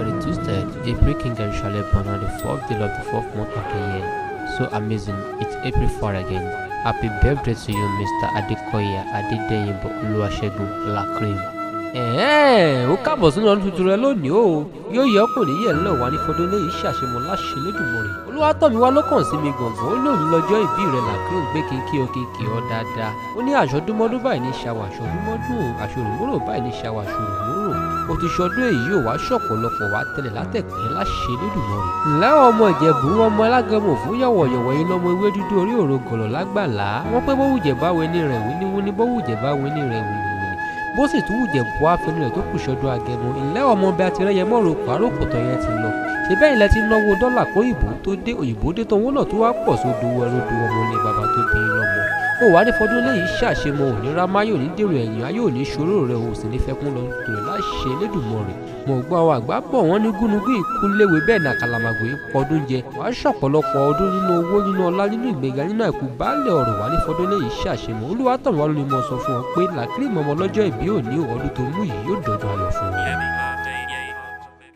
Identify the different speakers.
Speaker 1: It twisted. April King Jerusalem born on the 4th day of the 4th month of the year. So amazing. It's April 4 again. Happy birthday to you, Mr. Adekoya Adedeyinbo Oluwasegun Lacrim. Ó káàbọ̀ sínú ọdún tuntun rẹ lónìí o. Yóò yẹ ọkùnrin yẹ̀ ńlọ wá ní fọdún léyìí ṣàṣemọ láṣẹ Elédùmarè. Olúwatọ́miwá ló kàn sí mi gàngàn ó lóun lọ́jọ́ ìbí rẹ̀ Lacrim gbé kínkí ọ dáadáa. Ó ní àṣọdúnmọ́dún báyìí ní ṣàwà àṣọdúnmọ́dún àṣòròmórò báyìí ní ṣàwà àṣòròmórò. Ó ti ṣọdún èyí ò wá ṣọ̀pọ̀lọpọ̀ wá tẹ̀lé látẹ̀pẹ́ láṣẹ Elédùmarè. Ǹlẹ́ ọmọ Ìjẹ̀bú ọmọ alágẹmọ̀ fún yọ̀wọ̀yọ̀wọ̀ yín lọ́mọ ewé dúdú orí òro gọ̀lọ̀ lágbàlá. Wọ́n pé bówùjẹ̀ báwo ní rẹ̀ wíníwíní bówùjẹ̀ báwo ní rẹ̀ wíníwíní. Bó sì tún wùjẹ̀ bu afẹnu rẹ̀ tó kù ṣọdún agẹmọ. Ǹlẹ́ ọmọ bí a ti rẹ́yẹ mọ́rò pàrókòtò yẹn ti lọ. Ṣé bẹ́ẹ̀ ilẹ̀ ti náwó dọ́là kó ìbò tó dé òyìnbó dé tán owó náà tó wá pọ̀ sódò ẹrú du ọmọ ní bàbá tó bí lọ́mọ. Ó wà ní fọdún léyìí ṣàṣemọ òní rámáyò ní dèrò ẹ̀yìn ayé òní ṣòro rẹ̀ ò sì ní fẹ́kún lọ tòrè láṣẹ Elédùmarè. Mo gbọ́ àwọn àgbà bọ̀ wọ́n ní gúnugún ìkúléwé bẹ́ẹ̀ ní àkàlàmàgbò ìpọ́dún jẹ. Wàá ṣọ̀pọ̀lọpọ̀ ọdún nínú owó nínú ọlá nínú ìgbéga nínú àìkú baálé ọ̀rọ̀ wà ní fọdún léyìí ṣàṣemọ. Olúwatọ́miwá ló ní mo sọ fún ọ pé Lacrim ọmọ lọ́jọ́ ìbí òní ọdún tó mú yìí yóò dọ̀dọ̀ ayọ̀ fún wọn.